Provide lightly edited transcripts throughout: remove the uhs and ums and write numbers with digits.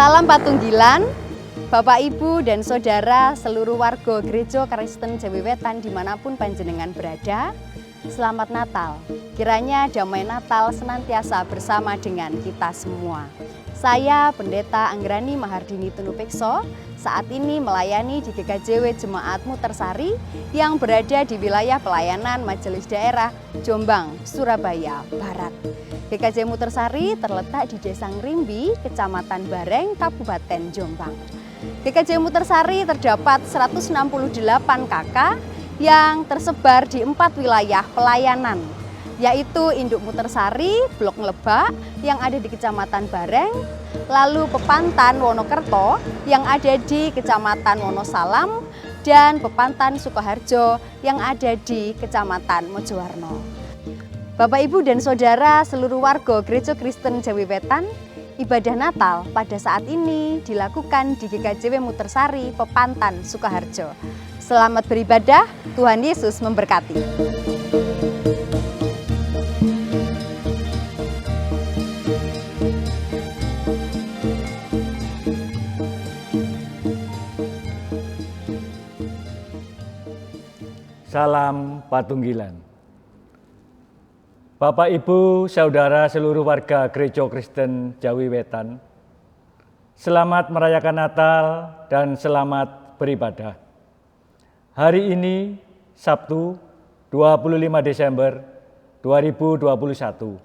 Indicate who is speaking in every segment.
Speaker 1: Salam Patunggilan, Bapak Ibu dan Saudara seluruh warga Gereja Kristen Jawi Wetan dimanapun panjenengan berada. Selamat Natal, kiranya damai Natal senantiasa bersama dengan kita semua. Saya Pendeta Anggrani Mahardini Tunupekso, saat ini melayani di GKJW Jemaat Mutersari yang berada di wilayah pelayanan Majelis Daerah Jombang, Surabaya Barat. GKJ Mutersari terletak di Desa Ngrimbi, Kecamatan Bareng, Kabupaten Jombang. GKJ Mutersari terdapat 168 KK yang tersebar di 4 wilayah pelayanan, yaitu Induk Mutersari, Blok Nglebak yang ada di Kecamatan Bareng, lalu Pepantan Wonokerto yang ada di Kecamatan Wonosalam, dan Pepantan Sukoharjo yang ada di Kecamatan Mojowarno. Bapak, Ibu, dan Saudara seluruh warga Gereja Kristen Jawi Wetan, ibadah Natal pada saat ini dilakukan di GKJW Mutersari, Pepantan Sukoharjo. Selamat beribadah, Tuhan Yesus memberkati.
Speaker 2: Salam Patunggilan. Bapak, Ibu, Saudara seluruh warga Gereja Kristen Jawi Wetan, selamat merayakan Natal dan selamat beribadah. Hari ini, Sabtu 25 Desember 2021,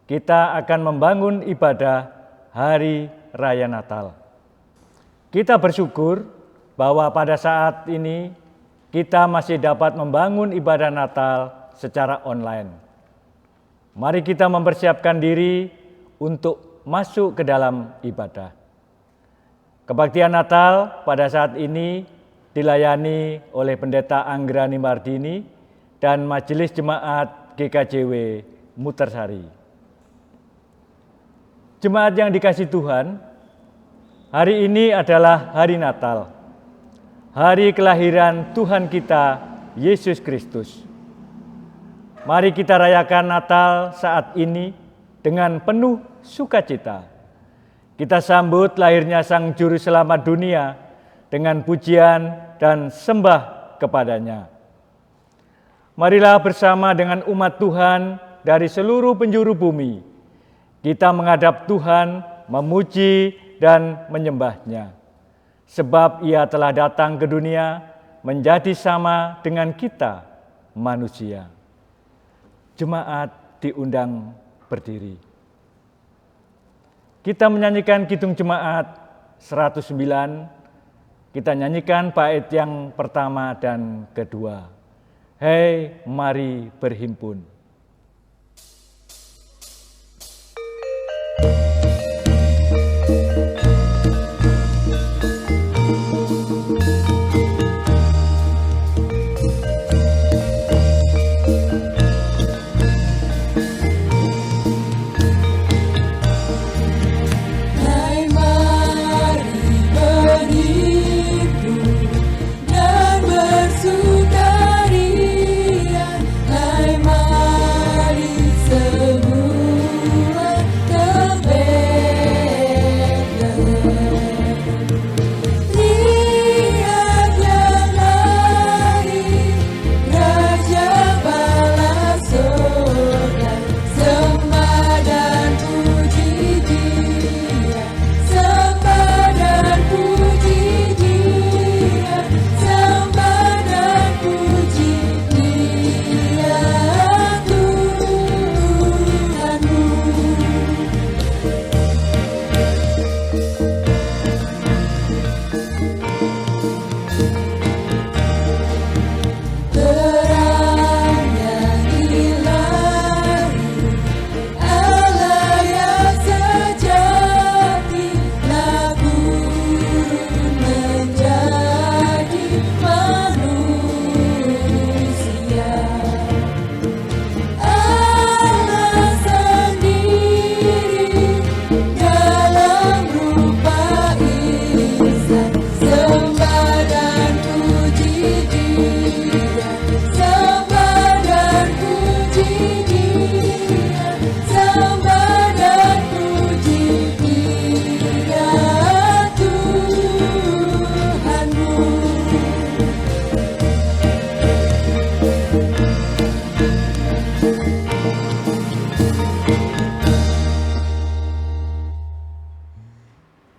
Speaker 2: kita akan membangun ibadah Hari Raya Natal. Kita bersyukur bahwa pada saat ini kita masih dapat membangun ibadah Natal secara online. Mari kita mempersiapkan diri untuk masuk ke dalam ibadah. Kebaktian Natal pada saat ini dilayani oleh Pendeta Anggrani Mahardini dan Majelis Jemaat GKJW Mutersari. Jemaat yang dikasihi Tuhan, hari ini adalah hari Natal, hari kelahiran Tuhan kita, Yesus Kristus. Mari kita rayakan Natal saat ini dengan penuh sukacita. Kita sambut lahirnya Sang Juru Selamat dunia dengan pujian dan sembah kepadanya. Marilah bersama dengan umat Tuhan dari seluruh penjuru bumi, kita menghadap Tuhan, memuji dan menyembah-Nya. Sebab Ia telah datang ke dunia menjadi sama dengan kita manusia. Jemaat diundang berdiri. Kita menyanyikan Kidung Jemaat 109. Kita nyanyikan bait yang pertama dan kedua. Hei, mari berhimpun.
Speaker 3: Dan bersukaria, hai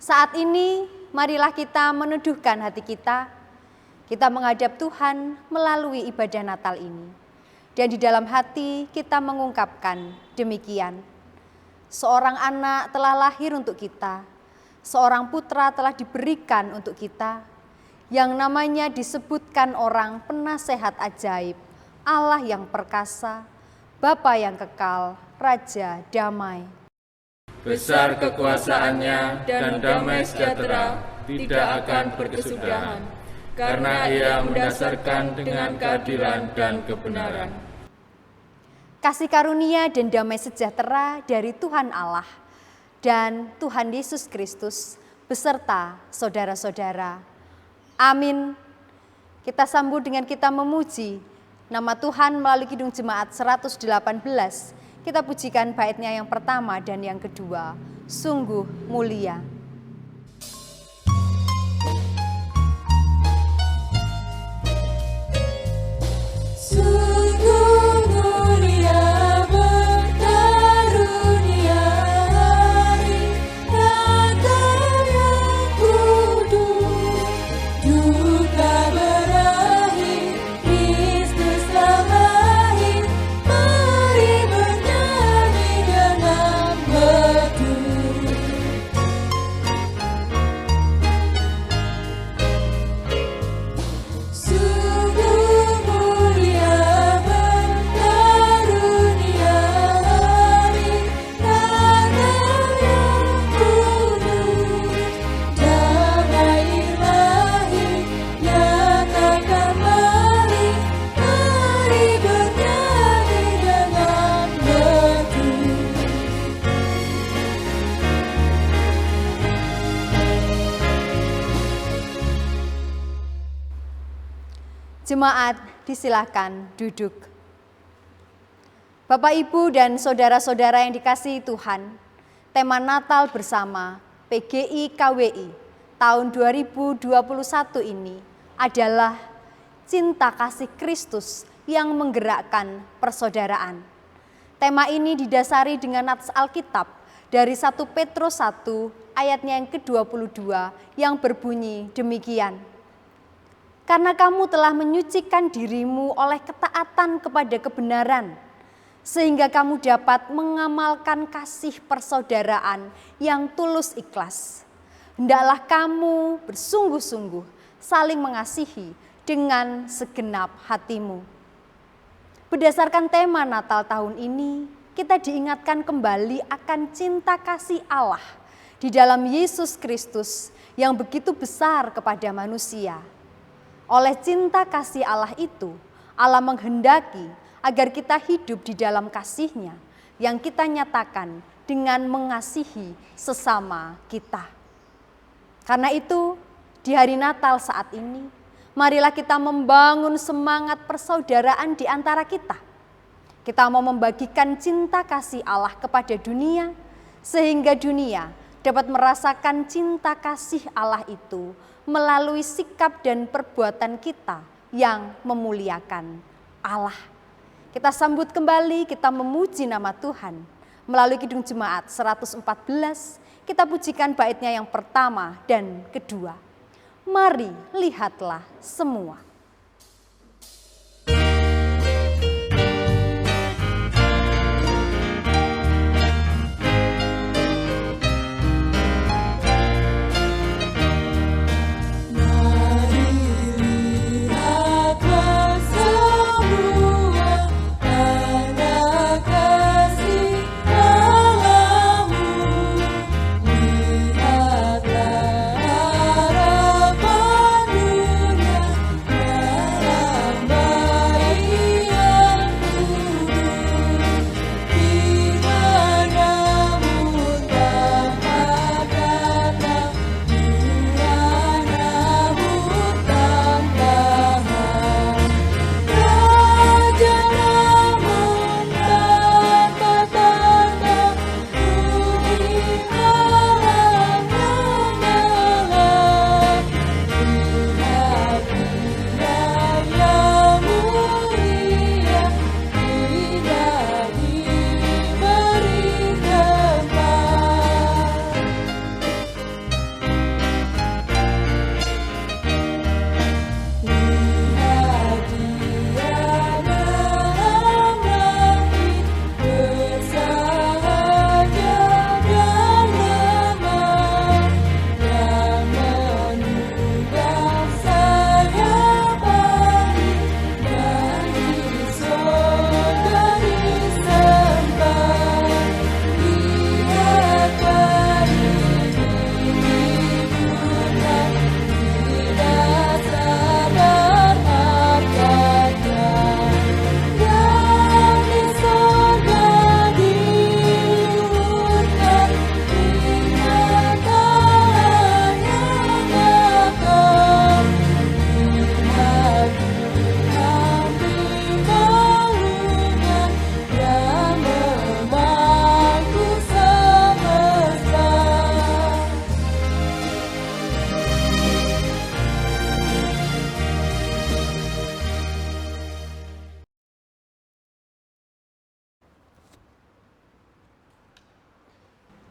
Speaker 1: Saat ini, marilah kita meneduhkan hati kita. Kita menghadap Tuhan melalui ibadah Natal ini. Dan di dalam hati kita mengungkapkan demikian. Seorang anak telah lahir untuk kita. Seorang putra telah diberikan untuk kita. Yang namanya disebutkan orang penasehat ajaib, Allah yang perkasa, Bapa yang kekal, Raja damai.
Speaker 3: Besar kekuasaannya dan damai sejahtera tidak akan berkesudahan, karena Ia mendasarkan dengan keadilan dan kebenaran.
Speaker 1: Kasih karunia dan damai sejahtera dari Tuhan Allah dan Tuhan Yesus Kristus beserta saudara-saudara. Amin. Kita sambut dengan kita memuji nama Tuhan melalui Kidung Jemaat 118. Kita pujikan baitnya yang pertama dan yang kedua, sungguh mulia. Jemaat disilahkan duduk. Bapak, Ibu, dan saudara-saudara yang dikasihi Tuhan, tema Natal bersama PGI KWI tahun 2021 ini adalah cinta kasih Kristus yang menggerakkan persaudaraan. Tema ini didasari dengan nats Alkitab dari 1 Petrus 1 ayatnya yang ke-22 yang berbunyi demikian. Karena kamu telah menyucikan dirimu oleh ketaatan kepada kebenaran, sehingga kamu dapat mengamalkan kasih persaudaraan yang tulus ikhlas. Hendaklah kamu bersungguh-sungguh saling mengasihi dengan segenap hatimu. Berdasarkan tema Natal tahun ini, kita diingatkan kembali akan cinta kasih Allah di dalam Yesus Kristus yang begitu besar kepada manusia. Oleh cinta kasih Allah itu, Allah menghendaki agar kita hidup di dalam kasih-Nya yang kita nyatakan dengan mengasihi sesama kita. Karena itu, di hari Natal saat ini, marilah kita membangun semangat persaudaraan di antara kita. Kita mau membagikan cinta kasih Allah kepada dunia, sehingga dunia dapat merasakan cinta kasih Allah itu melalui sikap dan perbuatan kita yang memuliakan Allah. Kita sambut kembali, kita memuji nama Tuhan. Melalui Kidung Jemaat 114, kita pujikan baitnya yang pertama dan kedua. Mari lihatlah semua.
Speaker 4: Lihatlah harapan dunia.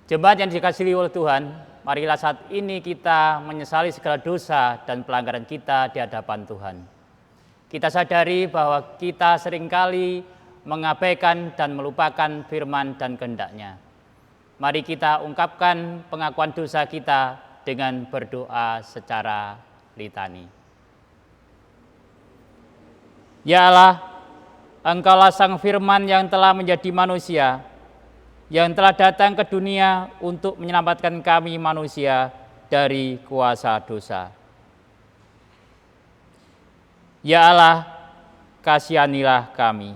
Speaker 4: Jemaat yang dikasihi oleh Tuhan, marilah saat ini kita menyesali segala dosa dan pelanggaran kita di hadapan Tuhan. Kita sadari bahwa kita seringkali mengabaikan dan melupakan firman dan kehendak-Nya. Mari kita ungkapkan pengakuan dosa kita dengan berdoa secara litani. Ya Allah, Engkaulah Sang Firman yang telah menjadi manusia, yang telah datang ke dunia untuk menyelamatkan kami manusia dari kuasa dosa. Ya Allah, kasihanilah kami.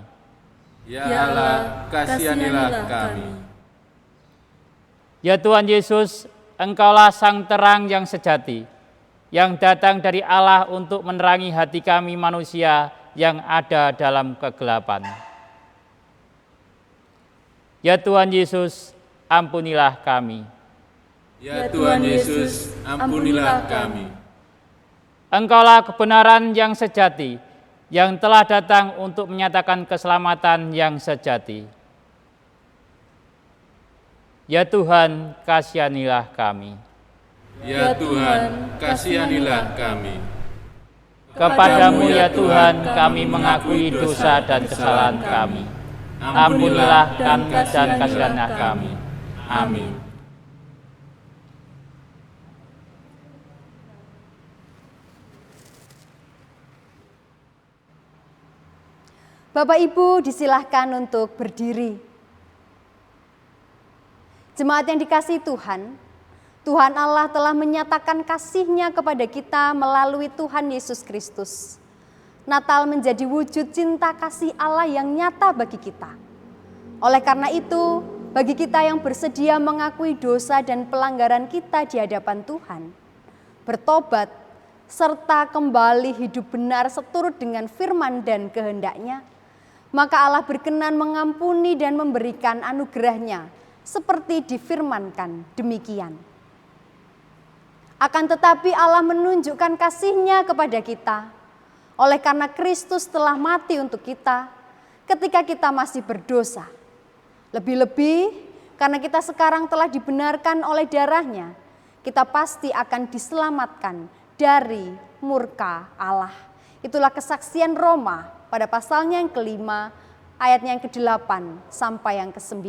Speaker 3: Ya Allah, kasihanilah kami.
Speaker 4: Ya Tuhan Yesus, Engkaulah Sang Terang yang sejati, yang datang dari Allah untuk menerangi hati kami manusia yang ada dalam kegelapan. Ya Tuhan Yesus, ampunilah kami.
Speaker 3: Ya Tuhan Yesus, ampunilah kami.
Speaker 4: Engkaulah kebenaran yang sejati, yang telah datang untuk menyatakan keselamatan yang sejati. Ya Tuhan, kasihanilah kami.
Speaker 3: Ya Tuhan, kasihanilah kami.
Speaker 4: Kepadamu ya Tuhan, kami mengakui dosa dan kesalahan kami. Ampunilah kami dan kasihanilah kami.
Speaker 3: Amin.
Speaker 1: Bapak Ibu disilahkan untuk berdiri. Jemaat yang dikasihi Tuhan, Tuhan Allah telah menyatakan kasih-Nya kepada kita melalui Tuhan Yesus Kristus. Natal menjadi wujud cinta kasih Allah yang nyata bagi kita. Oleh karena itu, bagi kita yang bersedia mengakui dosa dan pelanggaran kita di hadapan Tuhan, bertobat, serta kembali hidup benar seturut dengan firman dan kehendak-Nya, maka Allah berkenan mengampuni dan memberikan anugerah-Nya seperti difirmankan demikian. Akan tetapi Allah menunjukkan kasih-Nya kepada kita, oleh karena Kristus telah mati untuk kita ketika kita masih berdosa. Lebih-lebih karena kita sekarang telah dibenarkan oleh darah-Nya, kita pasti akan diselamatkan dari murka Allah. Itulah kesaksian Roma pada pasalnya yang kelima, ayatnya yang ke-8 sampai yang ke-9.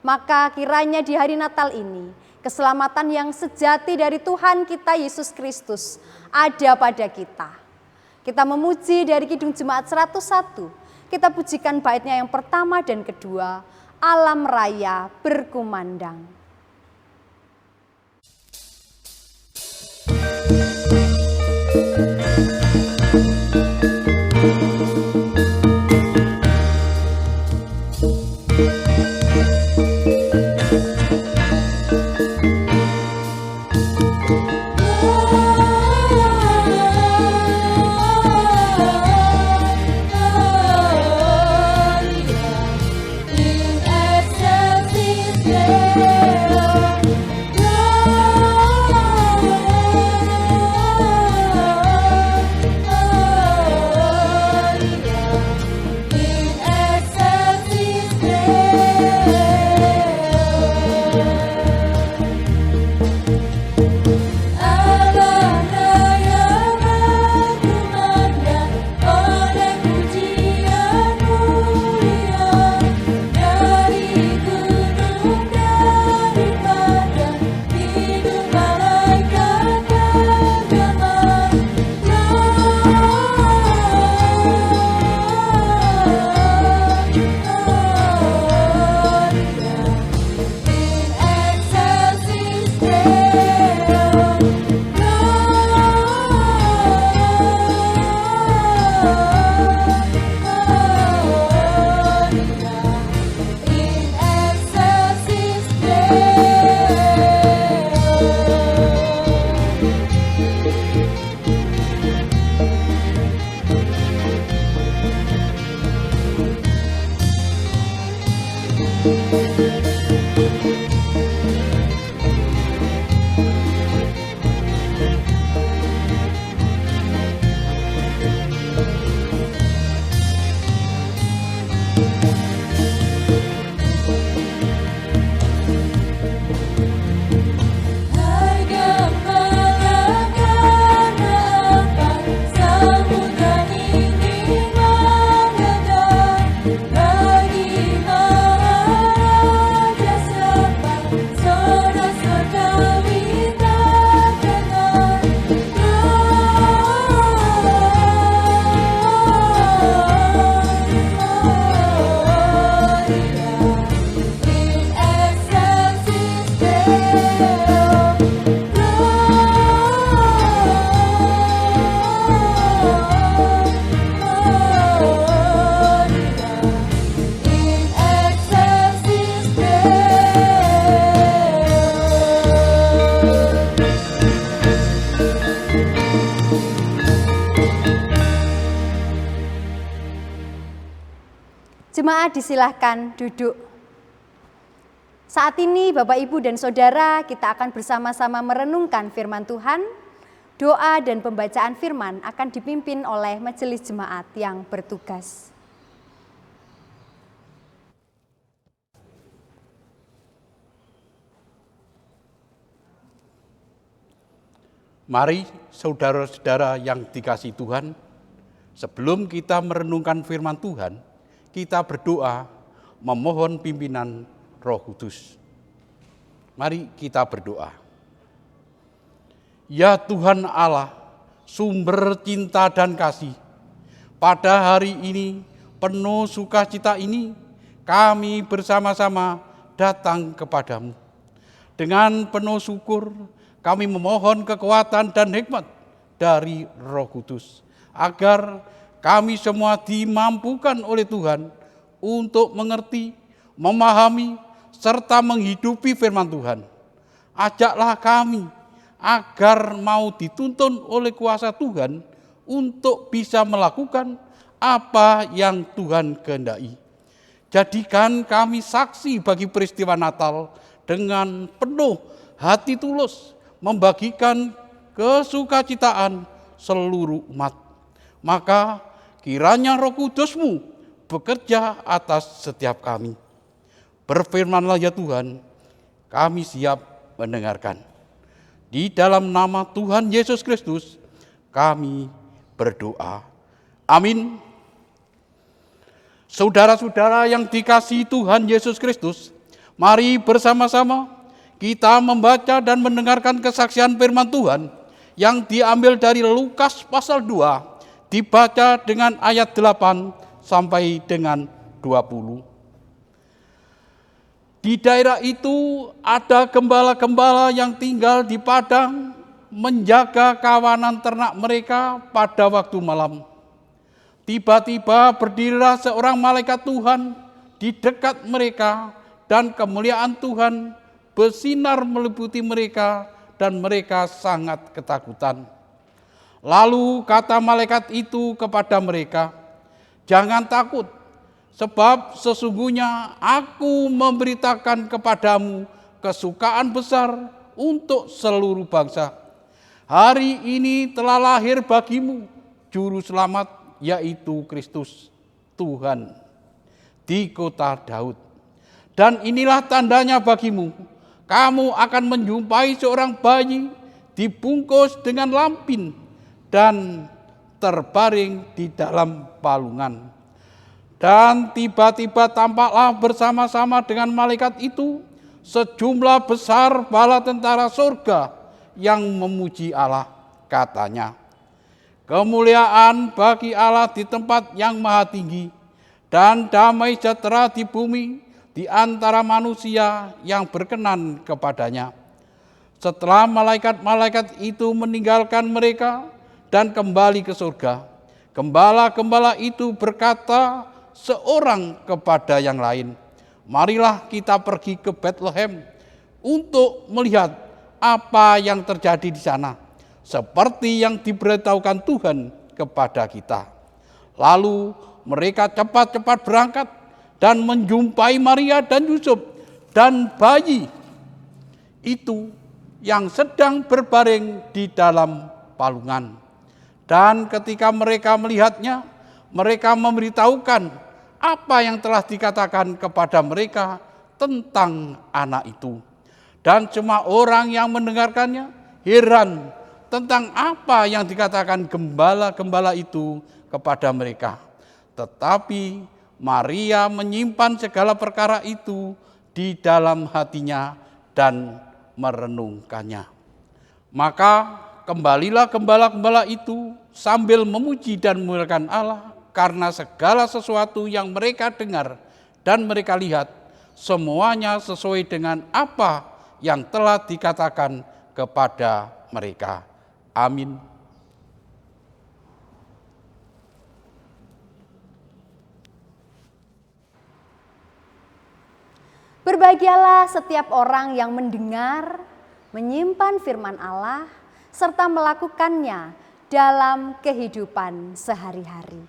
Speaker 1: Maka kiranya di hari Natal ini, keselamatan yang sejati dari Tuhan kita Yesus Kristus ada pada kita. Kita memuji dari Kidung Jemaat 101, kita pujikan baitnya yang pertama dan kedua, Alam Raya Berkumandang. Jemaat disilahkan duduk. Saat ini Bapak, Ibu, dan Saudara, kita akan bersama-sama merenungkan firman Tuhan. Doa dan pembacaan firman akan dipimpin oleh majelis jemaat yang bertugas.
Speaker 5: Mari saudara-saudara yang dikasihi Tuhan, sebelum kita merenungkan firman Tuhan, kita berdoa memohon pimpinan Roh Kudus. Mari kita berdoa. Ya Tuhan Allah, sumber cinta dan kasih, pada hari ini penuh sukacita ini kami bersama-sama datang kepadamu. Dengan penuh syukur kami memohon kekuatan dan hikmat dari Roh Kudus, agar kami semua dimampukan oleh Tuhan untuk mengerti, memahami, serta menghidupi firman Tuhan. Ajaklah kami agar mau dituntun oleh kuasa Tuhan untuk bisa melakukan apa yang Tuhan kehendaki. Jadikan kami saksi bagi peristiwa Natal dengan penuh hati tulus membagikan kesukacitaan seluruh umat. Maka kiranya Roh Kudus-Mu bekerja atas setiap kami. Berfirmanlah ya Tuhan, kami siap mendengarkan. Di dalam nama Tuhan Yesus Kristus kami berdoa. Amin. Saudara-saudara yang dikasihi Tuhan Yesus Kristus, mari bersama-sama kita membaca dan mendengarkan kesaksian firman Tuhan yang diambil dari Lukas pasal 2. Dibaca dengan ayat 8 sampai dengan 20. Di daerah itu ada gembala-gembala yang tinggal di padang menjaga kawanan ternak mereka pada waktu malam. Tiba-tiba berdirilah seorang malaikat Tuhan di dekat mereka dan kemuliaan Tuhan bersinar meliputi mereka dan mereka sangat ketakutan. Lalu kata malaikat itu kepada mereka, "Jangan takut, sebab sesungguhnya aku memberitakan kepadamu kesukaan besar untuk seluruh bangsa. Hari ini telah lahir bagimu juru selamat, yaitu Kristus Tuhan, di kota Daud. Dan inilah tandanya bagimu, kamu akan menjumpai seorang bayi dibungkus dengan lampin dan terbaring di dalam palungan." Dan tiba-tiba tampaklah bersama-sama dengan malaikat itu sejumlah besar bala tentara surga yang memuji Allah. Katanya, "Kemuliaan bagi Allah di tempat yang maha tinggi, dan damai sejahtera di bumi di antara manusia yang berkenan kepadanya." Setelah malaikat-malaikat itu meninggalkan mereka dan kembali ke surga, gembala-gembala itu berkata seorang kepada yang lain, "Marilah kita pergi ke Bethlehem untuk melihat apa yang terjadi di sana, seperti yang diberitahukan Tuhan kepada kita." Lalu mereka cepat-cepat berangkat dan menjumpai Maria dan Yusuf dan bayi itu yang sedang berbaring di dalam palungan. Dan ketika mereka melihatnya, mereka memberitahukan apa yang telah dikatakan kepada mereka tentang anak itu. Dan semua orang yang mendengarkannya heran tentang apa yang dikatakan gembala-gembala itu kepada mereka. Tetapi Maria menyimpan segala perkara itu di dalam hatinya dan merenungkannya. Maka kembalilah gembala-gembala itu sambil memuji dan memuliakan Allah karena segala sesuatu yang mereka dengar dan mereka lihat, semuanya sesuai dengan apa yang telah dikatakan kepada mereka. Amin.
Speaker 1: Berbahagialah setiap orang yang mendengar, menyimpan firman Allah, serta melakukannya dalam kehidupan sehari-hari.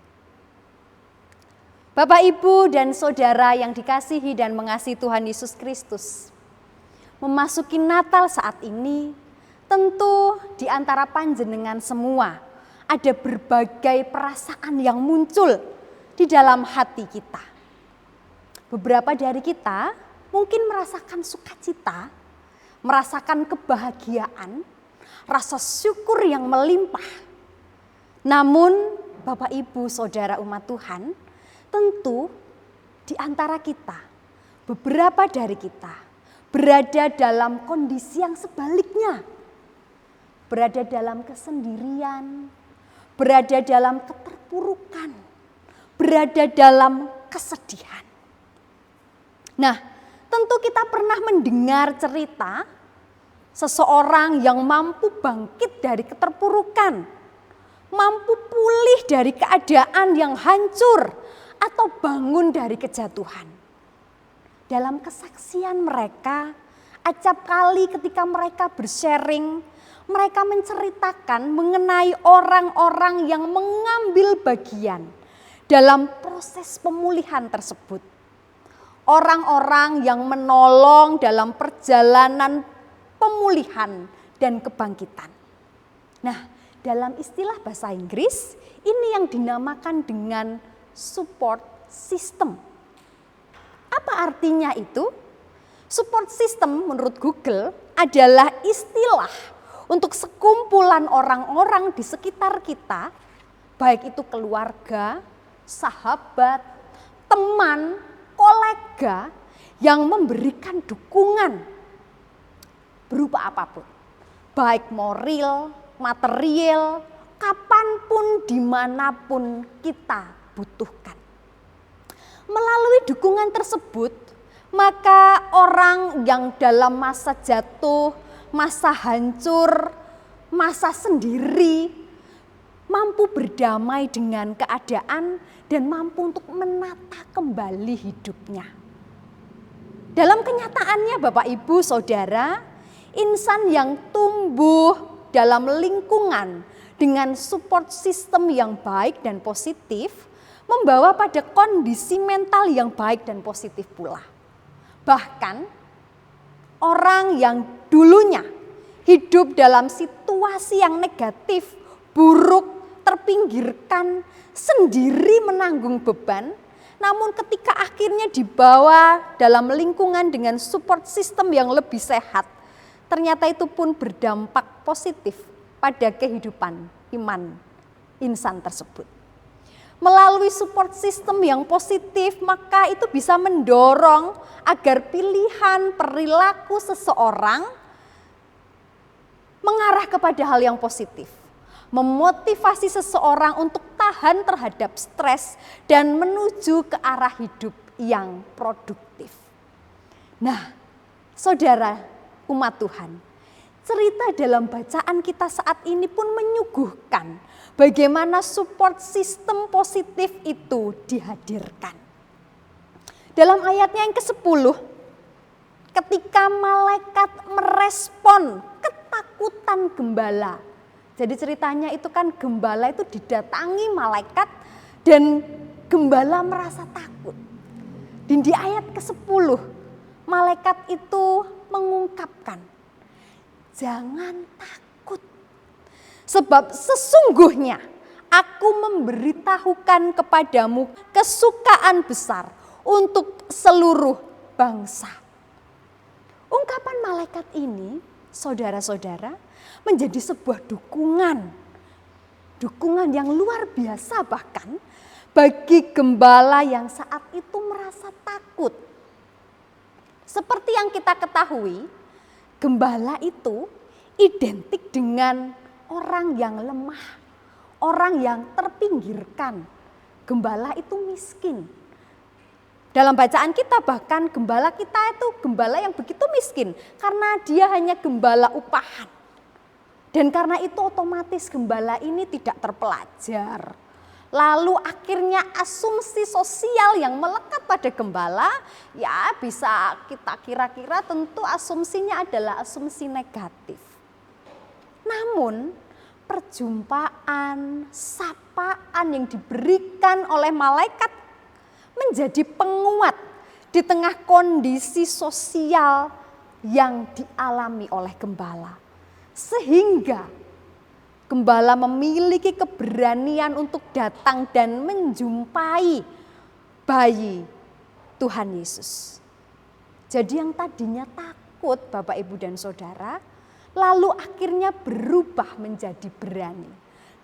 Speaker 1: Bapak, Ibu, dan Saudara yang dikasihi dan mengasihi Tuhan Yesus Kristus, memasuki Natal saat ini, tentu di antara panjenengan semua ada berbagai perasaan yang muncul di dalam hati kita. Beberapa dari kita mungkin merasakan sukacita, merasakan kebahagiaan, rasa syukur yang melimpah. Namun Bapak, Ibu, Saudara umat Tuhan, tentu di antara kita, beberapa dari kita berada dalam kondisi yang sebaliknya. Berada dalam kesendirian, berada dalam keterpurukan, berada dalam kesedihan. Nah, tentu kita pernah mendengar cerita seseorang yang mampu bangkit dari keterpurukan, mampu pulih dari keadaan yang hancur, atau bangun dari kejatuhan. Dalam kesaksian mereka, acap kali ketika mereka bersharing, mereka menceritakan mengenai orang-orang yang mengambil bagian dalam proses pemulihan tersebut. Orang-orang yang menolong dalam perjalanan pemulihan dan kebangkitan. Nah, dalam istilah bahasa Inggris, ini yang dinamakan dengan support system. Apa artinya itu? Support system menurut Google adalah istilah untuk sekumpulan orang-orang di sekitar kita, baik itu keluarga, sahabat, teman, kolega yang memberikan dukungan berupa apapun, baik moral, material, kapanpun, dimanapun kita butuhkan. Melalui dukungan tersebut, maka orang yang dalam masa jatuh, masa hancur, masa sendiri, mampu berdamai dengan keadaan dan mampu untuk menata kembali hidupnya. Dalam kenyataannya Bapak, Ibu, Saudara, insan yang tumbuh dalam lingkungan dengan support system yang baik dan positif, membawa pada kondisi mental yang baik dan positif pula. Bahkan orang yang dulunya hidup dalam situasi yang negatif, buruk, terpinggirkan, sendiri menanggung beban, namun ketika akhirnya dibawa dalam lingkungan dengan support system yang lebih sehat, ternyata itu pun berdampak positif pada kehidupan iman insan tersebut. Melalui support system yang positif, maka itu bisa mendorong agar pilihan perilaku seseorang mengarah kepada hal yang positif. Memotivasi seseorang untuk tahan terhadap stres dan menuju ke arah hidup yang produktif. Nah, saudara umat Tuhan, cerita dalam bacaan kita saat ini pun menyuguhkan bagaimana support system positif itu dihadirkan. Dalam ayatnya yang ke-10, ketika malaikat merespon ketakutan gembala. Jadi ceritanya itu kan gembala itu didatangi malaikat dan gembala merasa takut. Dan di ayat ke-10, malaikat itu mengungkapkan, jangan takut. Sebab sesungguhnya aku memberitahukan kepadamu kesukaan besar untuk seluruh bangsa. Ungkapan malaikat ini, saudara-saudara, menjadi sebuah dukungan yang luar biasa bahkan bagi gembala yang saat itu merasa takut. Seperti yang kita ketahui, gembala itu identik dengan orang yang lemah, orang yang terpinggirkan. Gembala itu miskin. Dalam bacaan kita bahkan gembala kita itu gembala yang begitu miskin karena dia hanya gembala upahan. Dan karena itu otomatis gembala ini tidak terpelajar. Lalu akhirnya asumsi sosial yang melekat pada gembala ya bisa kita kira-kira tentu asumsinya adalah asumsi negatif. Namun perjumpaan, sapaan yang diberikan oleh malaikat menjadi penguat di tengah kondisi sosial yang dialami oleh gembala. Sehingga gembala memiliki keberanian untuk datang dan menjumpai bayi Tuhan Yesus. Jadi yang tadinya takut Bapak, Ibu, dan Saudara, lalu akhirnya berubah menjadi berani.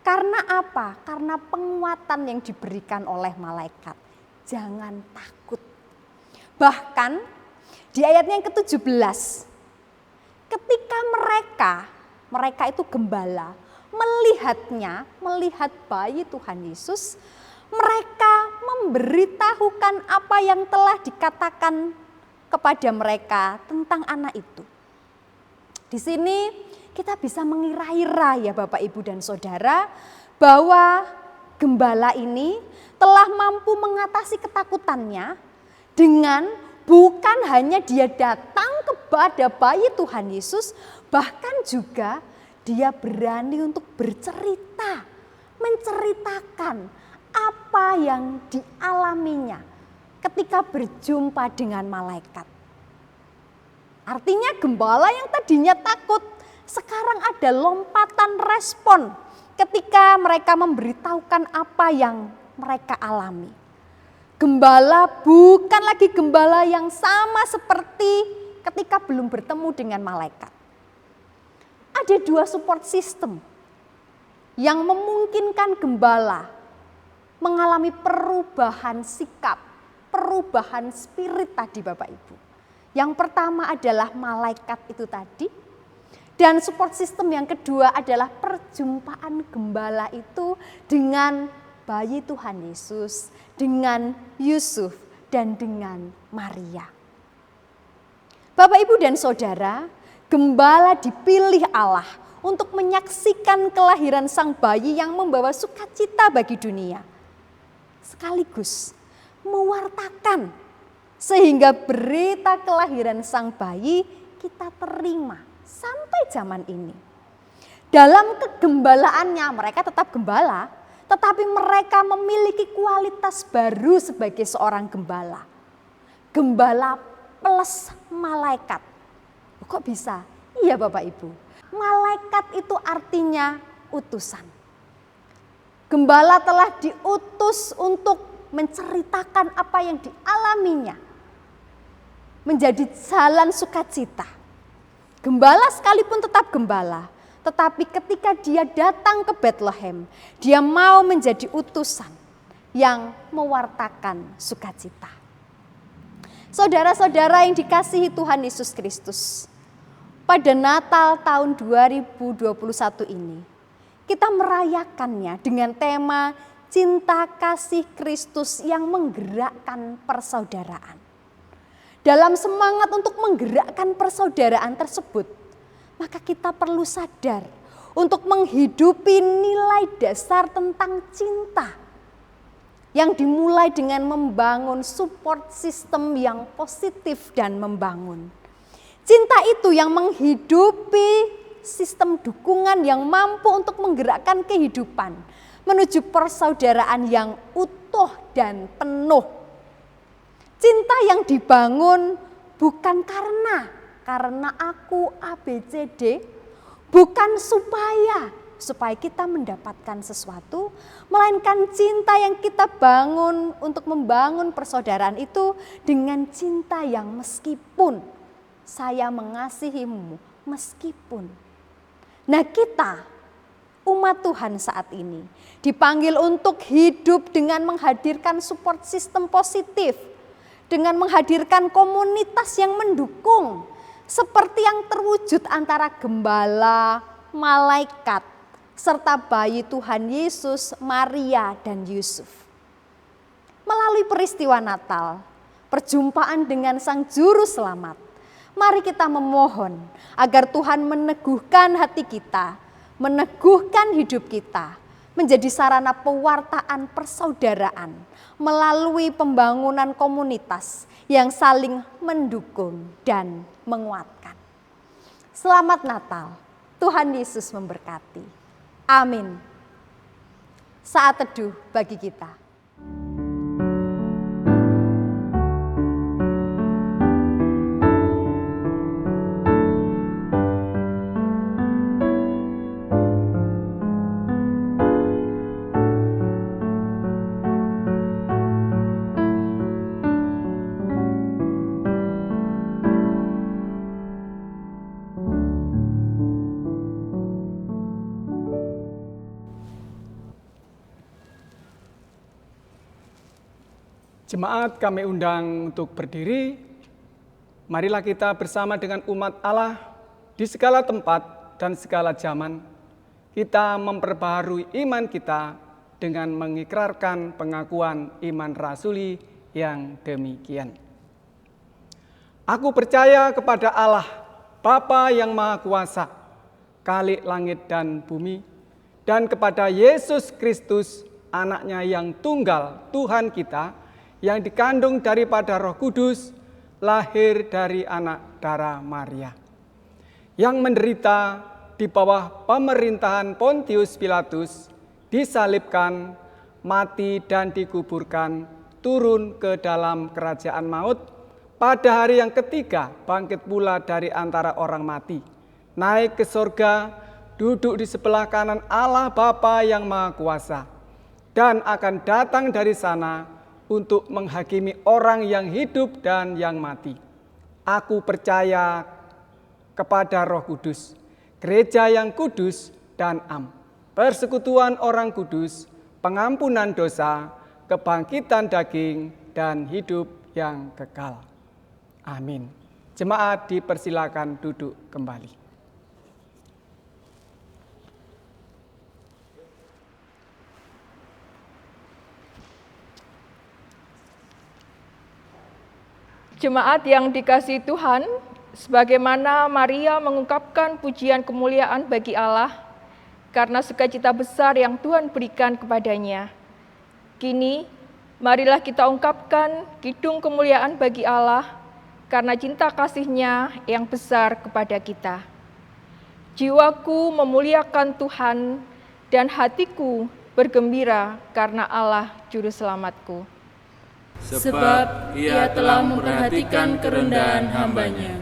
Speaker 1: Karena apa? Karena penguatan yang diberikan oleh malaikat. Jangan takut. Bahkan di ayatnya yang ke-17, ketika mereka itu gembala, melihat bayi Tuhan Yesus, mereka memberitahukan apa yang telah dikatakan kepada mereka tentang anak itu. Di sini kita bisa mengira-ira ya Bapak, Ibu, dan Saudara, bahwa gembala ini telah mampu mengatasi ketakutannya dengan bukan hanya dia datang kepada bayi Tuhan Yesus, bahkan juga dia berani untuk bercerita, menceritakan apa yang dialaminya ketika berjumpa dengan malaikat. Artinya gembala yang tadinya takut, sekarang ada lompatan respon ketika mereka memberitahukan apa yang mereka alami. Gembala bukan lagi gembala yang sama seperti ketika belum bertemu dengan malaikat. Ada dua support system yang memungkinkan gembala mengalami perubahan sikap, perubahan spirit tadi Bapak Ibu. Yang pertama adalah malaikat itu tadi. Dan support system yang kedua adalah perjumpaan gembala itu dengan bayi Tuhan Yesus, dengan Yusuf, dan dengan Maria. Bapak, Ibu, dan Saudara, gembala dipilih Allah untuk menyaksikan kelahiran sang bayi yang membawa sukacita bagi dunia. Sekaligus mewartakan sehingga berita kelahiran sang bayi kita terima sampai zaman ini. Dalam kegembalaannya mereka tetap gembala, tetapi mereka memiliki kualitas baru sebagai seorang gembala. Gembala plus malaikat. Kok bisa? Iya Bapak Ibu, malaikat itu artinya utusan. Gembala telah diutus untuk menceritakan apa yang dialaminya, menjadi jalan sukacita. Gembala sekalipun tetap gembala, tetapi ketika dia datang ke Bethlehem, dia mau menjadi utusan yang mewartakan sukacita. Saudara-saudara yang dikasihi Tuhan Yesus Kristus, pada Natal tahun 2021 ini, kita merayakannya dengan tema cinta kasih Kristus yang menggerakkan persaudaraan. Dalam semangat untuk menggerakkan persaudaraan tersebut, maka kita perlu sadar untuk menghidupi nilai dasar tentang cinta yang dimulai dengan membangun support system yang positif dan membangun. Cinta itu yang menghidupi sistem dukungan yang mampu untuk menggerakkan kehidupan menuju persaudaraan yang utuh dan penuh. Cinta yang dibangun bukan karena aku ABCD, bukan supaya kita mendapatkan sesuatu, melainkan cinta yang kita bangun untuk membangun persaudaraan itu dengan cinta yang meskipun saya mengasihimu, meskipun. Nah kita, umat Tuhan saat ini, dipanggil untuk hidup dengan menghadirkan support system positif, dengan menghadirkan komunitas yang mendukung, seperti yang terwujud antara gembala, malaikat, serta bayi Tuhan Yesus, Maria, dan Yusuf. Melalui peristiwa Natal, perjumpaan dengan Sang Juru Selamat. Mari kita memohon agar Tuhan meneguhkan hati kita, meneguhkan hidup kita, menjadi sarana pewartaan persaudaraan melalui pembangunan komunitas yang saling mendukung dan menguatkan. Selamat Natal, Tuhan Yesus memberkati. Amin. Saat teduh bagi kita.
Speaker 6: Jemaat kami undang untuk berdiri. Marilah kita bersama dengan umat Allah di segala tempat dan segala zaman. Kita memperbaharui iman kita dengan mengikrarkan pengakuan iman rasuli yang demikian. Aku percaya kepada Allah, Bapa yang Maha Kuasa, Khalik langit dan bumi, dan kepada Yesus Kristus, Anaknya yang tunggal, Tuhan kita, yang dikandung daripada Roh Kudus, lahir dari anak darah Maria, yang menderita di bawah pemerintahan Pontius Pilatus, disalibkan, mati dan dikuburkan, turun ke dalam kerajaan maut, pada hari yang ketiga bangkit pula dari antara orang mati, naik ke surga, duduk di sebelah kanan Allah Bapa yang Maha Kuasa, dan akan datang dari sana untuk menghakimi orang yang hidup dan yang mati. Aku percaya kepada Roh Kudus, gereja yang kudus dan am, persekutuan orang kudus, pengampunan dosa, kebangkitan daging, dan hidup yang kekal. Amin. Jemaat dipersilakan duduk kembali.
Speaker 7: Jemaat yang dikasihi Tuhan, sebagaimana Maria mengungkapkan pujian kemuliaan bagi Allah karena sukacita besar yang Tuhan berikan kepadanya. Kini, marilah kita ungkapkan kidung kemuliaan bagi Allah karena cinta kasih-Nya yang besar kepada kita. Jiwaku memuliakan Tuhan dan hatiku bergembira karena Allah Juru Selamatku.
Speaker 3: Sebab Ia telah memperhatikan kerendahan hamba-Nya.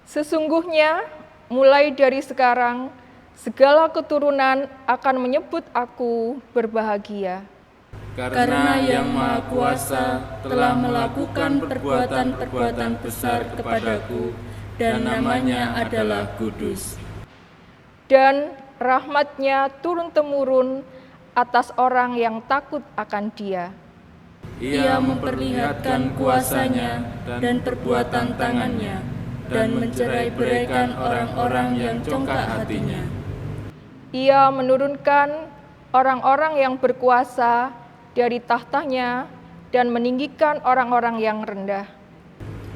Speaker 7: Sesungguhnya, mulai dari sekarang, segala keturunan akan menyebut aku berbahagia.
Speaker 3: Karena Yang Maha Kuasa telah melakukan perbuatan-perbuatan besar kepadaku, dan namanya adalah kudus.
Speaker 7: Dan rahmat-Nya turun-temurun atas orang yang takut akan Dia.
Speaker 3: Ia memperlihatkan kuasa-Nya dan perbuatan tangan-Nya, dan mencerai-beraikan orang-orang yang congkak hatinya.
Speaker 7: Ia menurunkan orang-orang yang berkuasa dari tahtanya dan meninggikan orang-orang yang rendah.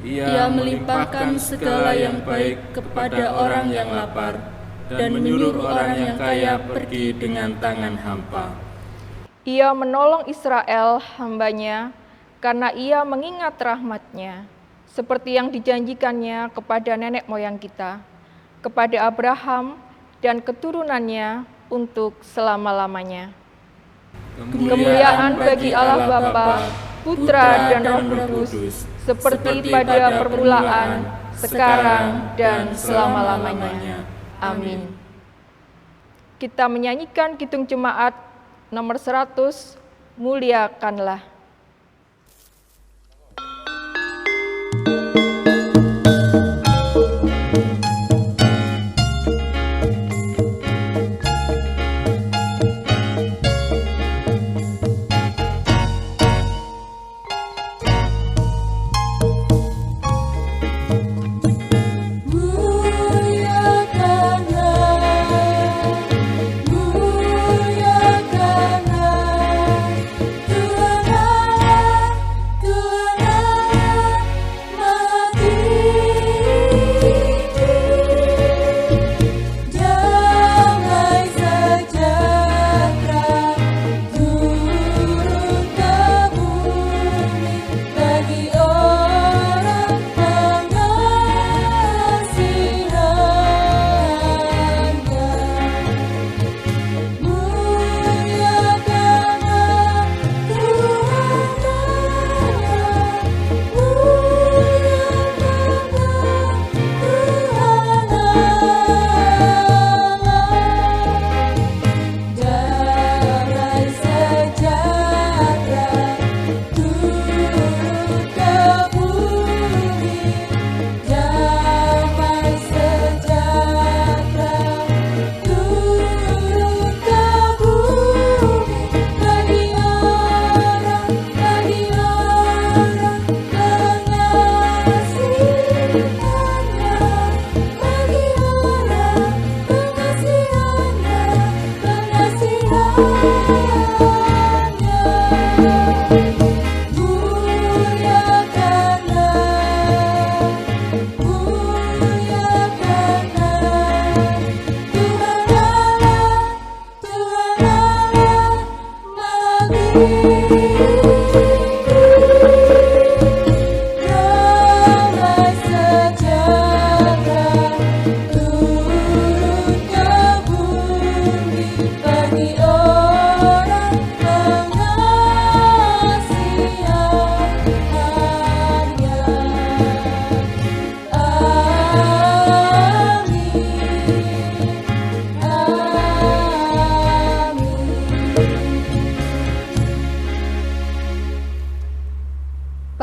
Speaker 3: Ia melimpahkan segala yang baik kepada orang yang lapar, dan menyuruh orang yang kaya pergi dengan tangan hampa.
Speaker 7: Ia menolong Israel hamba-Nya karena Ia mengingat rahmat-Nya, seperti yang dijanjikannya kepada nenek moyang kita, kepada Abraham dan keturunannya untuk selama-lamanya. Kemuliaan bagi Allah Bapa, Putra dan Roh Kudus, seperti pada permulaan, sekarang, dan selama-lamanya. Amin. Kita menyanyikan kidung jemaat nomor 100, muliakanlah.
Speaker 8: Tuhan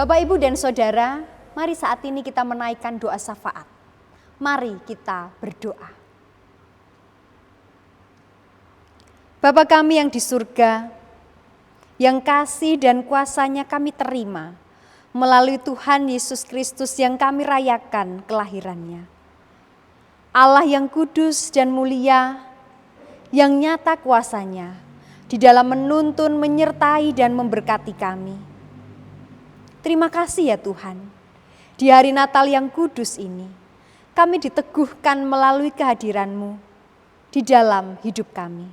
Speaker 1: Bapak, Ibu, dan Saudara, mari saat ini kita menaikkan doa syafaat. Mari kita berdoa. Bapa kami yang di surga, yang kasih dan kuasa-Nya kami terima melalui Tuhan Yesus Kristus yang kami rayakan kelahirannya. Allah yang kudus dan mulia, yang nyata kuasa-Nya di dalam menuntun, menyertai, dan memberkati kami. Terima kasih ya Tuhan, di hari Natal yang kudus ini, kami diteguhkan melalui kehadiran-Mu di dalam hidup kami.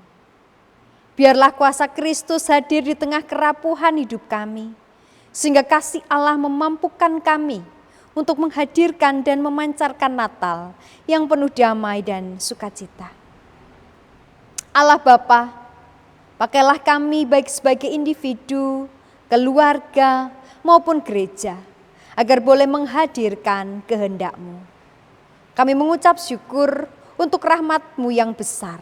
Speaker 1: Biarlah kuasa Kristus hadir di tengah kerapuhan hidup kami, sehingga kasih Allah memampukan kami untuk menghadirkan dan memancarkan Natal yang penuh damai dan sukacita. Allah Bapa, pakailah kami baik sebagai individu, keluarga, maupun gereja, agar boleh menghadirkan kehendak-Mu. Kami mengucap syukur untuk rahmat-Mu yang besar.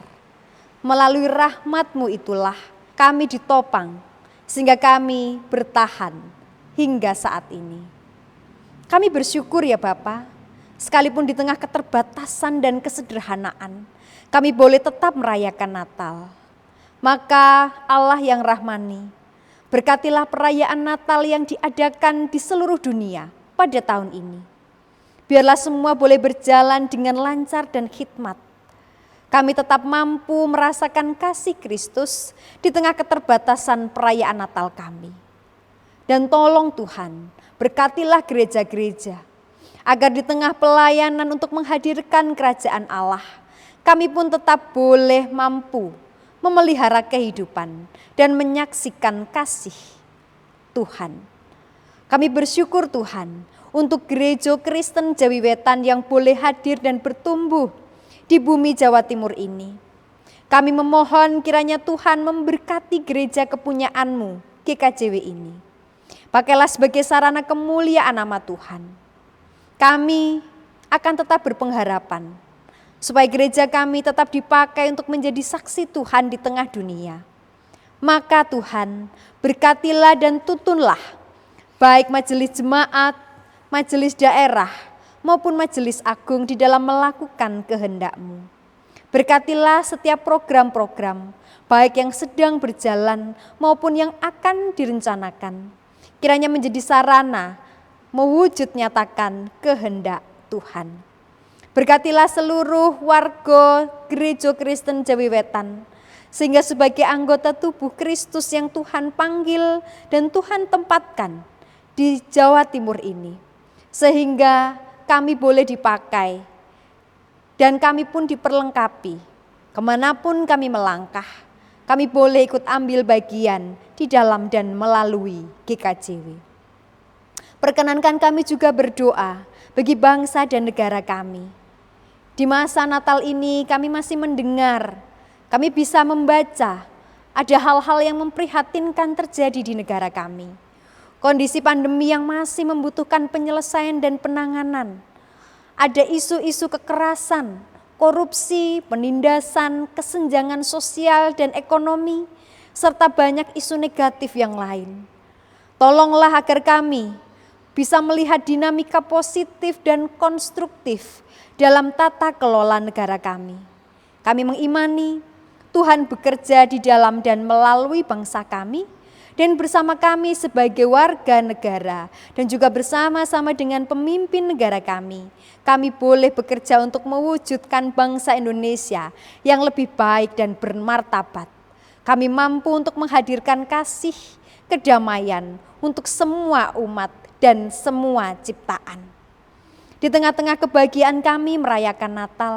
Speaker 1: Melalui rahmat-Mu itulah kami ditopang, sehingga kami bertahan hingga saat ini. Kami bersyukur ya Bapa, sekalipun di tengah keterbatasan dan kesederhanaan, kami boleh tetap merayakan Natal. Maka Allah yang rahmani, berkatilah perayaan Natal yang diadakan di seluruh dunia pada tahun ini. Biarlah semua boleh berjalan dengan lancar dan hikmat. Kami tetap mampu merasakan kasih Kristus di tengah keterbatasan perayaan Natal kami. Dan tolong Tuhan, berkatilah gereja-gereja, agar di tengah pelayanan untuk menghadirkan kerajaan Allah, kami pun tetap boleh mampu memelihara kehidupan dan menyaksikan kasih Tuhan. Kami bersyukur Tuhan untuk Gereja Kristen Jawi Wetan yang boleh hadir dan bertumbuh di bumi Jawa Timur ini. Kami memohon kiranya Tuhan memberkati gereja kepunyaan-Mu GKJW ini. Pakailah sebagai sarana kemuliaan nama Tuhan. Kami akan tetap berpengharapan supaya gereja kami tetap dipakai untuk menjadi saksi Tuhan di tengah dunia. Maka Tuhan, berkatilah dan tuntunlah baik majelis jemaat, majelis daerah, maupun majelis agung di dalam melakukan kehendak-Mu. Berkatilah setiap program-program, baik yang sedang berjalan maupun yang akan direncanakan. Kiranya menjadi sarana mewujud nyatakan kehendak Tuhan. Berkatilah seluruh warga Gereja Kristen Jawi Wetan, sehingga sebagai anggota tubuh Kristus yang Tuhan panggil dan Tuhan tempatkan di Jawa Timur ini, sehingga kami boleh dipakai dan kami pun diperlengkapi. Kemanapun kami melangkah, kami boleh ikut ambil bagian di dalam dan melalui GKJW. Perkenankan kami juga berdoa bagi bangsa dan negara kami. Di masa Natal ini kami masih mendengar, kami bisa membaca ada hal-hal yang memprihatinkan terjadi di negara kami. Kondisi pandemi yang masih membutuhkan penyelesaian dan penanganan. Ada isu-isu kekerasan, korupsi, penindasan, kesenjangan sosial dan ekonomi, serta banyak isu negatif yang lain. Tolonglah agar kami bisa melihat dinamika positif dan konstruktif dalam tata kelola negara kami. Kami mengimani Tuhan bekerja di dalam dan melalui bangsa kami, dan bersama kami sebagai warga negara dan juga bersama-sama dengan pemimpin negara kami boleh bekerja untuk mewujudkan bangsa Indonesia yang lebih baik dan bermartabat. Kami mampu untuk menghadirkan kasih, kedamaian untuk semua umat dan semua ciptaan. Di tengah-tengah kebahagiaan kami merayakan Natal,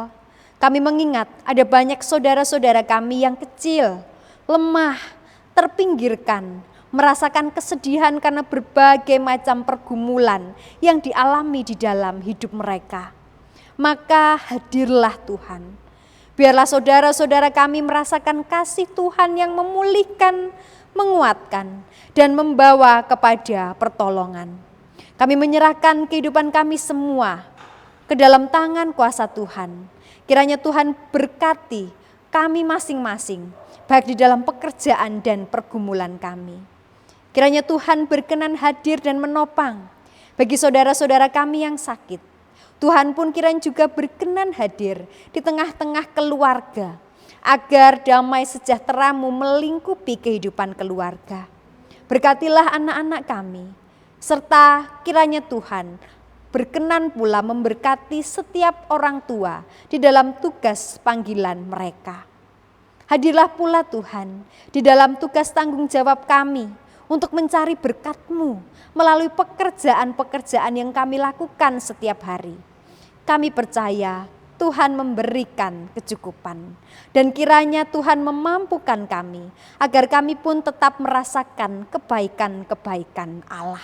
Speaker 1: kami mengingat ada banyak saudara-saudara kami yang kecil, lemah, terpinggirkan, merasakan kesedihan karena berbagai macam pergumulan yang dialami di dalam hidup mereka. Maka hadirlah Tuhan. Biarlah saudara-saudara kami merasakan kasih Tuhan yang memulihkan, menguatkan, dan membawa kepada pertolongan. Kami menyerahkan kehidupan kami semua ke dalam tangan kuasa Tuhan. Kiranya Tuhan berkati kami masing-masing, baik di dalam pekerjaan dan pergumulan kami. Kiranya Tuhan berkenan hadir dan menopang bagi saudara-saudara kami yang sakit. Tuhan pun kiranya juga berkenan hadir di tengah-tengah keluarga, agar damai sejahtera-Mu melingkupi kehidupan keluarga. Berkatilah anak-anak kami, serta kiranya Tuhan berkenan pula memberkati setiap orang tua di dalam tugas panggilan mereka. Hadirlah pula Tuhan di dalam tugas tanggung jawab kami untuk mencari berkat-Mu melalui pekerjaan-pekerjaan yang kami lakukan setiap hari. Kami percaya Tuhan memberikan kecukupan, dan kiranya Tuhan memampukan kami agar kami pun tetap merasakan kebaikan-kebaikan Allah.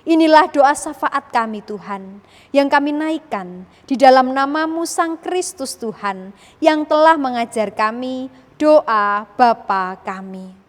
Speaker 1: Inilah doa syafaat kami Tuhan, yang kami naikkan di dalam nama-Mu Sang Kristus Tuhan, yang telah mengajar kami doa Bapa kami.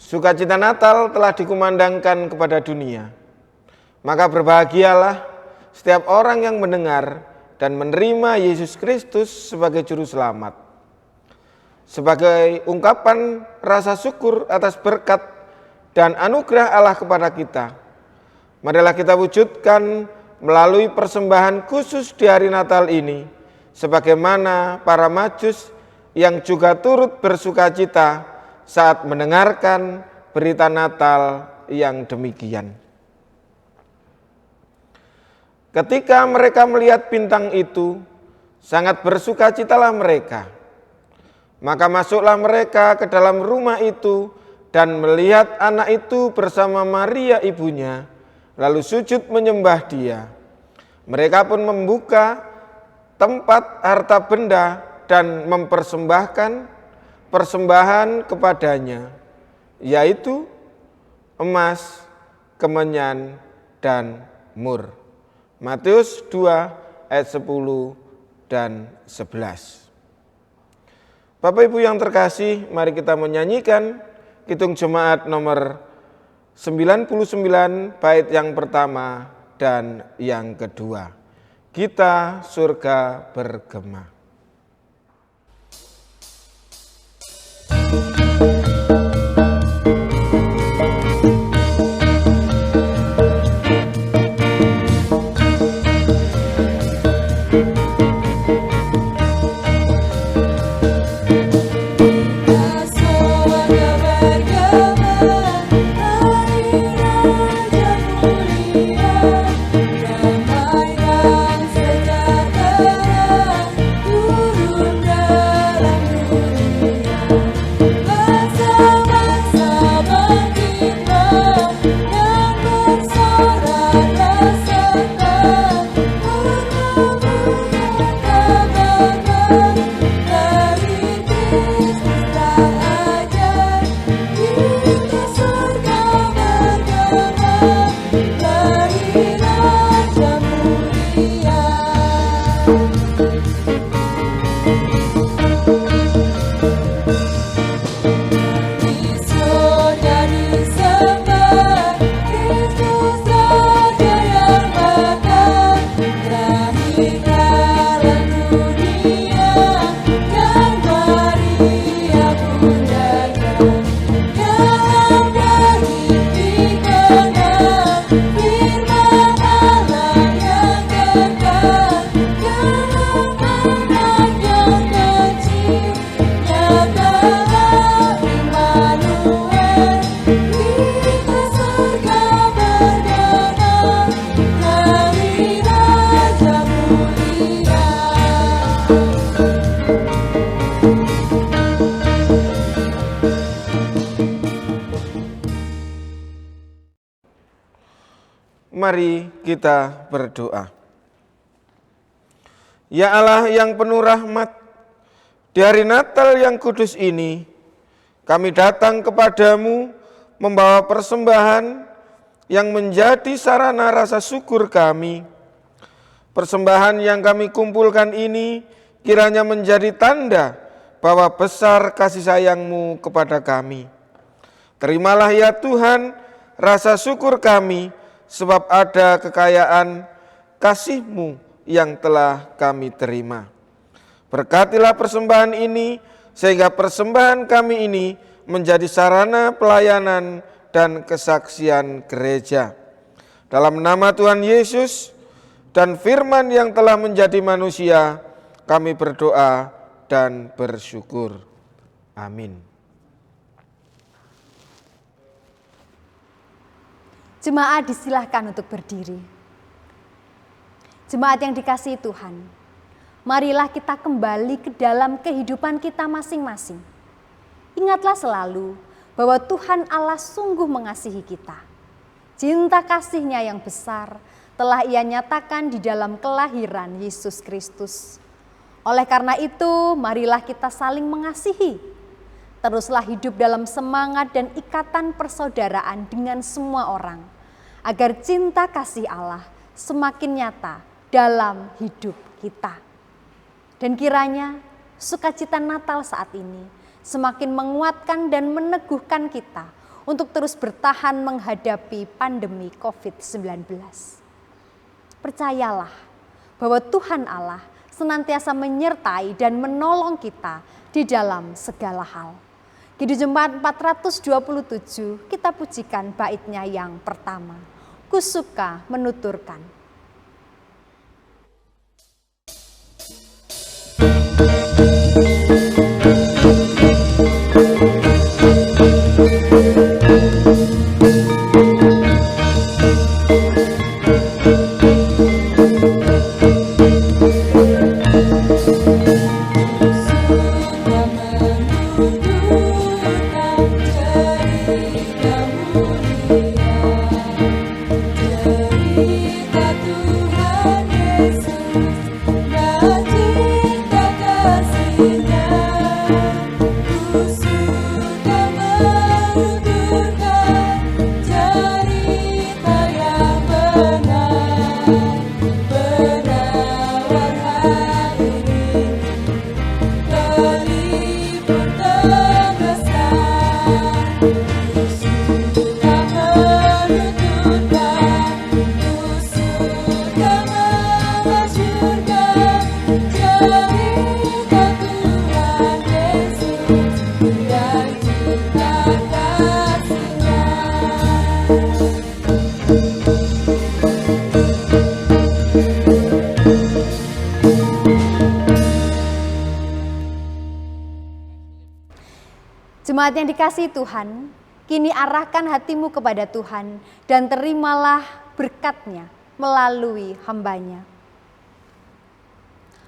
Speaker 8: Sukacita Natal telah dikumandangkan kepada dunia. Maka berbahagialah setiap orang yang mendengar dan menerima Yesus Kristus sebagai Juru Selamat. Sebagai ungkapan rasa syukur atas berkat dan anugerah Allah kepada kita, marilah kita wujudkan melalui persembahan khusus di hari Natal ini, sebagaimana para Majus yang juga turut bersukacita saat mendengarkan berita Natal yang demikian. Ketika mereka melihat bintang itu, sangat bersukacitalah mereka. Maka masuklah mereka ke dalam rumah itu dan melihat anak itu bersama Maria ibunya, lalu sujud menyembah dia. Mereka pun membuka tempat harta benda dan mempersembahkan persembahan kepadanya, yaitu emas, kemenyan, dan mur. Matius 2 ayat 10 dan 11. Bapak Ibu yang terkasih, mari kita menyanyikan Kidung Jemaat nomor 99 bait yang pertama dan yang kedua. Kita surga bergema. Mari kita berdoa. Ya Allah yang penuh rahmat, di hari Natal yang kudus ini, kami datang kepadamu membawa persembahan yang menjadi sarana rasa syukur kami. Persembahan yang kami kumpulkan ini kiranya menjadi tanda bahwa besar kasih sayang-Mu kepada kami. Terimalah ya Tuhan rasa syukur kami, sebab ada kekayaan kasih-Mu yang telah kami terima. Berkatilah persembahan ini, sehingga persembahan kami ini menjadi sarana pelayanan dan kesaksian gereja. Dalam nama Tuhan Yesus dan firman yang telah menjadi manusia, kami berdoa dan bersyukur. Amin.
Speaker 1: Jemaat disilahkan untuk berdiri. Jemaat yang dikasihi Tuhan, marilah kita kembali ke dalam kehidupan kita masing-masing. Ingatlah selalu bahwa Tuhan Allah sungguh mengasihi kita. Cinta kasih-Nya yang besar telah Ia nyatakan di dalam kelahiran Yesus Kristus. Oleh karena itu, marilah kita saling mengasihi. Teruslah hidup dalam semangat dan ikatan persaudaraan dengan semua orang, agar cinta kasih Allah semakin nyata dalam hidup kita. Dan kiranya sukacita Natal saat ini semakin menguatkan dan meneguhkan kita untuk terus bertahan menghadapi pandemi COVID-19. Percayalah bahwa Tuhan Allah senantiasa menyertai dan menolong kita di dalam segala hal. Kidung Jemaat 427 kita pujikan baitnya yang pertama. Ku suka menuturkan.
Speaker 9: Cerita
Speaker 1: Jemaat yang dikasihi Tuhan, kini arahkan hatimu kepada Tuhan dan terimalah berkat-Nya melalui hamba-Nya.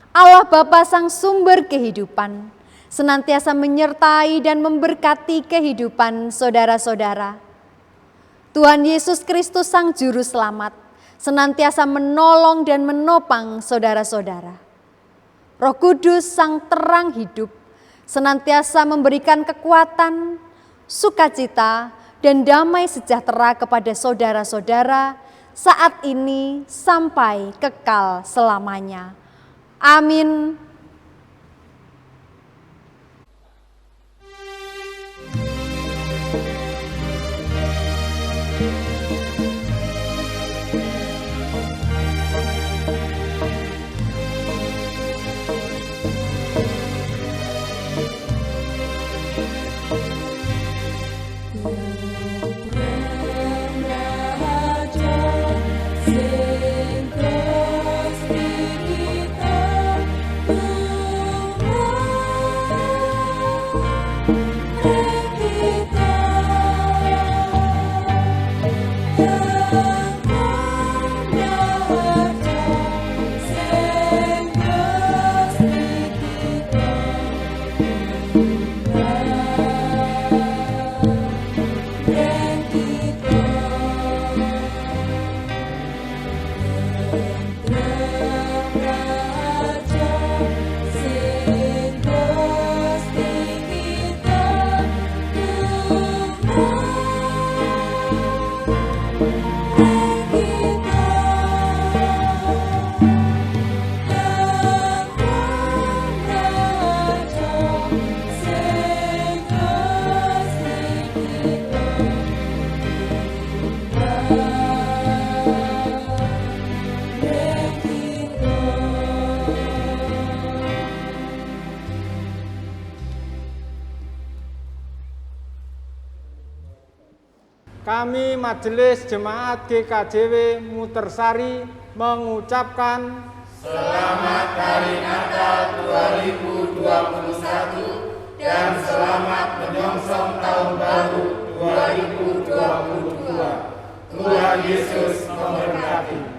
Speaker 1: Allah Bapa Sang Sumber Kehidupan senantiasa menyertai dan memberkati kehidupan saudara-saudara. Tuhan Yesus Kristus Sang Juru Selamat senantiasa menolong dan menopang saudara-saudara. Roh Kudus Sang Terang Hidup senantiasa memberikan kekuatan, sukacita, dan damai sejahtera kepada saudara-saudara saat ini sampai kekal selamanya. Amin.
Speaker 6: Kami Majelis Jemaat GKJW Mutersari mengucapkan
Speaker 3: Selamat Hari Natal 2021 dan selamat menyongsong Tahun Baru 2022. Tuhan Yesus memberkati.